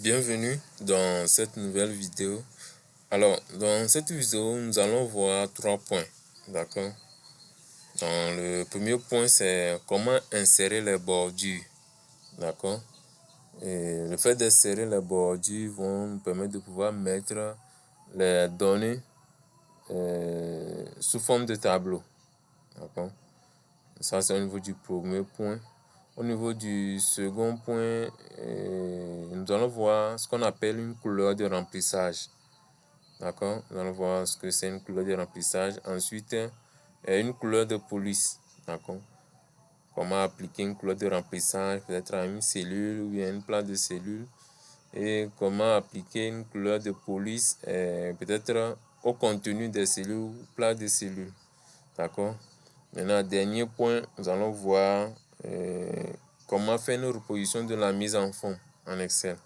Bienvenue dans cette nouvelle vidéo. Alors, dans cette vidéo, nous allons voir 3 points. D'accord? Donc, le premier point, c'est comment insérer les bordures. D'accord? Et le fait d'insérer les bordures vont nous permettre de pouvoir mettre les données sous forme de tableau. D'accord? Ça, c'est au niveau du premier point. Au niveau du second point, nous allons voir ce qu'on appelle une couleur de remplissage. D'accord? Nous allons voir ce que c'est une couleur de remplissage. Ensuite, une couleur de police. D'accord? Comment appliquer une couleur de remplissage, peut-être à une cellule ou bien une place de cellule. Et comment appliquer une couleur de police, peut-être au contenu des cellules ou place de cellules. D'accord? Maintenant, dernier point, nous allons voir comment faire une reposition de la mise en forme en Excel.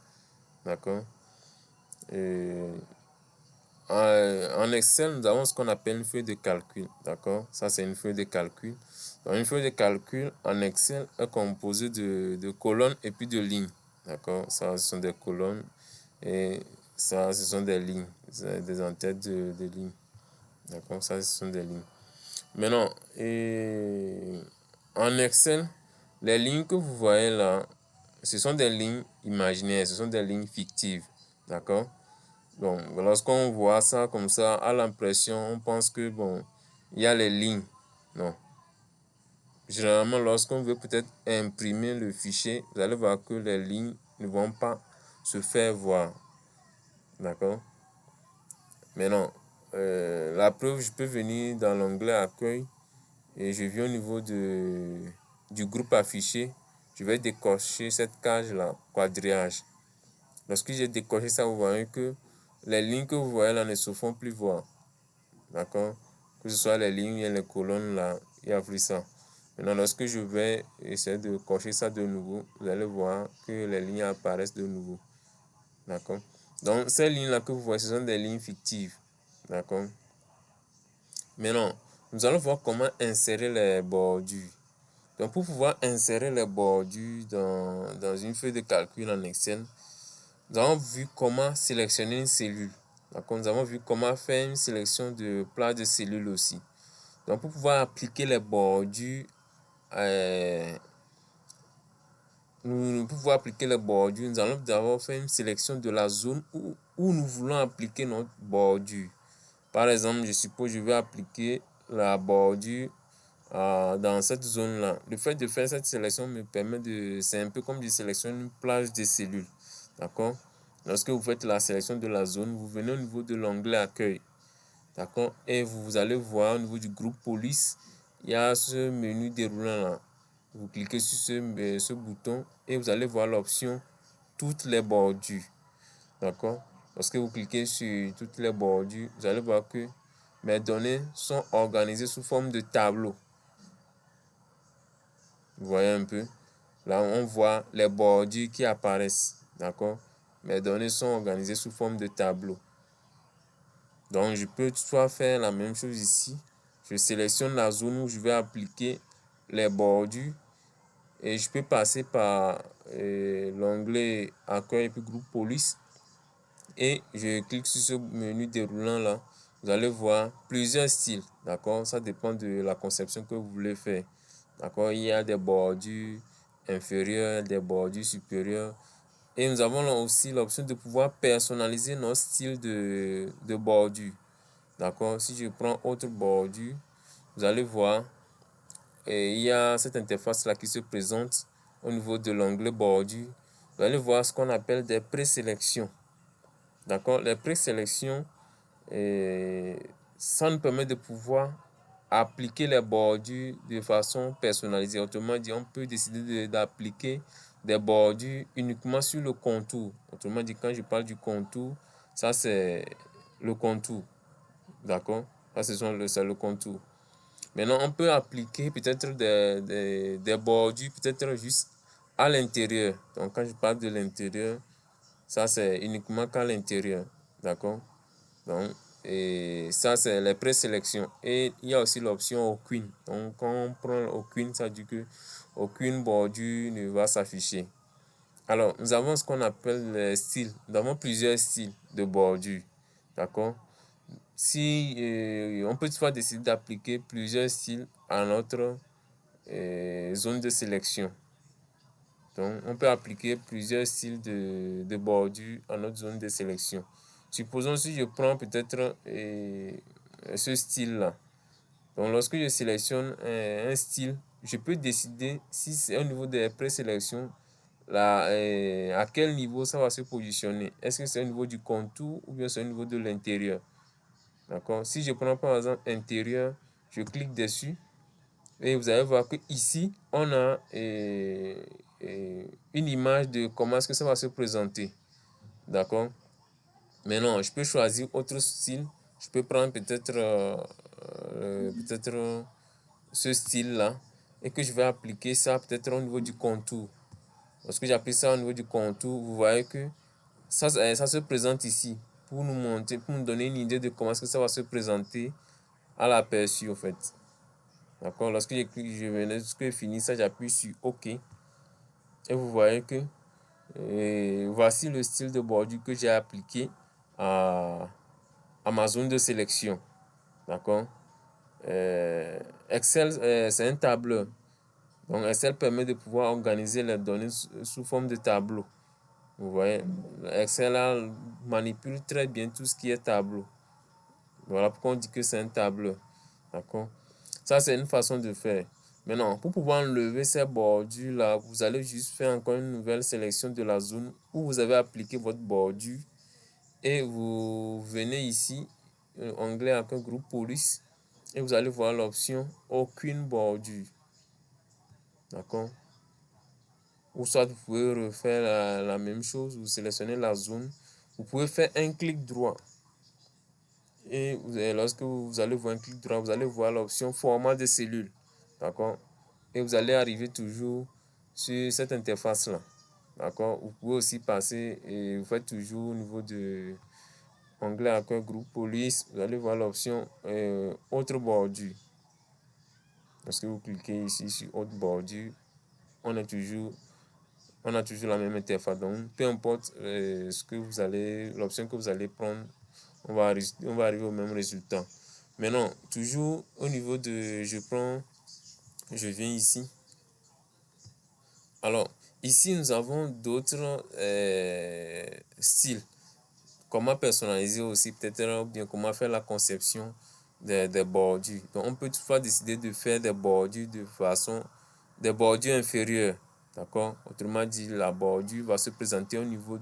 D'accord? En Excel, nous avons ce qu'on appelle une feuille de calcul. D'accord? Ça, c'est une feuille de calcul. Donc, une feuille de calcul en Excel est composée de colonnes et puis de lignes. D'accord? Ça, ce sont des colonnes et ça, ce sont des lignes, des entêtes de lignes. D'accord? Ça, ce sont des lignes. Maintenant, en Excel, les lignes que vous voyez là, ce sont des lignes imaginaires, ce sont des lignes fictives. D'accord? Donc, lorsqu'on voit ça comme ça, à l'impression, on pense que, bon, il y a les lignes. Non. Généralement, lorsqu'on veut peut-être imprimer le fichier, vous allez voir que les lignes ne vont pas se faire voir. D'accord? Maintenant, la preuve, je peux venir dans l'onglet Accueil et je viens au niveau du groupe affiché. Je vais décocher cette case-là, quadrillage. Lorsque j'ai décoché ça, vous voyez que les lignes que vous voyez là ne se font plus voir. D'accord? Que ce soit les lignes et les colonnes là, il n'y a plus ça. Maintenant, lorsque je vais essayer de cocher ça de nouveau, vous allez voir que les lignes apparaissent de nouveau. D'accord? Donc, ces lignes-là que vous voyez, ce sont des lignes fictives. D'accord? Maintenant, nous allons voir comment insérer les bordures. Donc, pour pouvoir insérer les bordures dans une feuille de calcul en Excel, nous avons vu comment sélectionner une cellule. D'accord? Nous avons vu comment faire une sélection de place de cellules aussi. Donc, pour pouvoir appliquer les bordures, nous allons d'abord faire une sélection de la zone où nous voulons appliquer notre bordure. Par exemple, je suppose que je vais appliquer la bordure dans cette zone-là. Le fait de faire cette sélection me permet c'est un peu comme de sélectionner une plage de cellules. D'accord? Lorsque vous faites la sélection de la zone, vous venez au niveau de l'onglet Accueil. D'accord? Et vous allez voir au niveau du groupe police, il y a ce menu déroulant là. Vous cliquez sur ce bouton et vous allez voir l'option toutes les bordures. D'accord? Lorsque vous cliquez sur toutes les bordures, vous allez voir que mes données sont organisées sous forme de tableau. Vous voyez un peu? Là, on voit les bordures qui apparaissent. D'accord? Mes données sont organisées sous forme de tableau. Donc, je peux soit faire la même chose ici. Je sélectionne la zone où je vais appliquer les bordures. Et je peux passer par l'onglet Accueil et puis groupe police. Et je clique sur ce menu déroulant là. Vous allez voir plusieurs styles. D'accord? Ça dépend de la conception que vous voulez faire. D'accord? Il y a des bordures inférieures, des bordures supérieures. Et nous avons là aussi l'option de pouvoir personnaliser notre style de bordure. D'accord? Si je prends autre bordure, vous allez voir, il y a cette interface là qui se présente au niveau de l'onglet bordure. Vous allez voir ce qu'on appelle des présélections. D'accord? Les présélections, ça nous permet de pouvoir appliquer les bordures de façon personnalisée. Autrement dit, on peut décider d'appliquer des bordures uniquement sur le contour. Autrement dit, quand je parle du contour, ça c'est le contour. D'accord? Ça c'est le contour. Maintenant, on peut appliquer peut-être des bordures, peut-être juste à l'intérieur. Donc, quand je parle de l'intérieur, ça c'est uniquement qu'à l'intérieur. D'accord? Donc, et ça c'est les présélections. Et il y a aussi l'option aucune. Donc, quand on prend aucune, ça dit que aucune bordure ne va s'afficher. Alors, nous avons ce qu'on appelle les styles. Nous avons plusieurs styles de bordure. D'accord? Si on peut toutefois décider d'appliquer plusieurs styles à notre zone de sélection. Donc, on peut appliquer plusieurs styles de bordure à notre zone de sélection. Supposons si je prends peut-être ce style-là. Donc, lorsque je sélectionne un style, je peux décider si c'est au niveau des présélections, à quel niveau ça va se positionner. Est-ce que c'est au niveau du contour ou bien c'est au niveau de l'intérieur? D'accord? Si je prends par exemple intérieur, je clique dessus et vous allez voir que ici on a une image de comment est-ce que ça va se présenter. D'accord? Maintenant, je peux choisir autre style. Je peux prendre peut-être ce style-là et que je vais appliquer ça peut-être au niveau du contour. Lorsque j'applique ça au niveau du contour, vous voyez que ça se présente ici pour nous montrer, pour nous donner une idée de comment est-ce que ça va se présenter à l'aperçu en fait. D'accord? Lorsque je finis ça, j'appuie sur OK et vous voyez que voici le style de bordure que j'ai appliqué à ma zone de sélection. D'accord? Excel, c'est un tableur. Donc, Excel permet de pouvoir organiser les données sous forme de tableau. Vous voyez, Excel manipule très bien tout ce qui est tableau. Voilà pourquoi on dit que c'est un tableur. D'accord? Ça, c'est une façon de faire. Maintenant, pour pouvoir enlever ces bordures-là, vous allez juste faire encore une nouvelle sélection de la zone où vous avez appliqué votre bordure. Et vous venez ici, onglet avec un groupe police, et vous allez voir l'option aucune bordure. D'accord? Ou soit vous pouvez refaire la même chose, vous sélectionnez la zone. Vous pouvez faire un clic droit. Et lorsque vous allez voir un clic droit, vous allez voir l'option format de cellule. D'accord? Et vous allez arriver toujours sur cette interface-là. D'accord? Vous pouvez aussi passer et vous faites toujours au niveau de onglet accueil groupe police. Vous allez voir l'option autre bordure. Lorsque vous cliquez ici sur autre bordure, on a toujours la même interface. Donc, peu importe l'option que vous allez prendre, on va arriver au même résultat. Maintenant, toujours au niveau de, je viens ici. Alors, ici, nous avons d'autres styles. Comment personnaliser aussi, peut-être, ou bien comment faire la conception des bordures. Donc, on peut toutefois décider de faire des bordures des bordures inférieures. D'accord? Autrement dit, la bordure va se présenter au niveau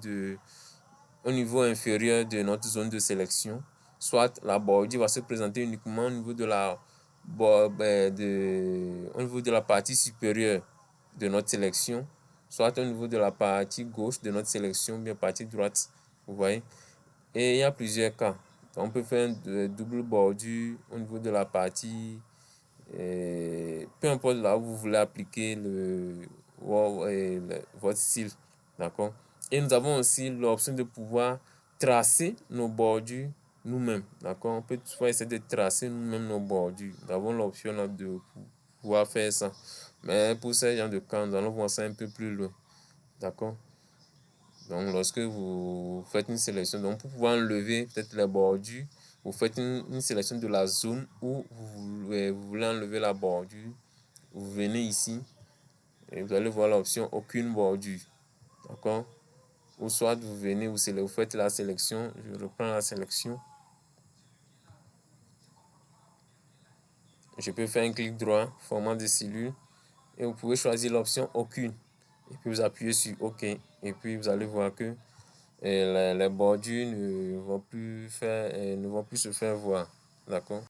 inférieur de notre zone de sélection. Soit la bordure va se présenter uniquement au niveau de la partie supérieure de notre sélection, soit au niveau de la partie gauche de notre sélection, bien partie droite. Vous voyez? Et il y a plusieurs cas. On peut faire une double bordure au niveau de la partie, peu importe là où vous voulez appliquer votre style. D'accord? Et nous avons aussi l'option de pouvoir tracer nos bordures nous-mêmes. D'accord? On peut toutefois essayer de tracer nous-mêmes nos bordures. Nous avons l'option là de pouvoir faire ça. Mais pour ce genre de cas, nous allons voir ça un peu plus loin. D'accord? Donc, lorsque vous faites une sélection, donc pour pouvoir enlever peut-être les bordures, vous faites une sélection de la zone où vous voulez enlever la bordure. Vous venez ici et vous allez voir l'option aucune bordure. D'accord? Ou soit vous venez, vous faites la sélection. Je reprends la sélection. Je peux faire un clic droit, format de cellule. Et vous pouvez choisir l'option aucune. Et puis vous appuyez sur OK. Et puis vous allez voir que les bordures ne vont plus se faire voir. D'accord?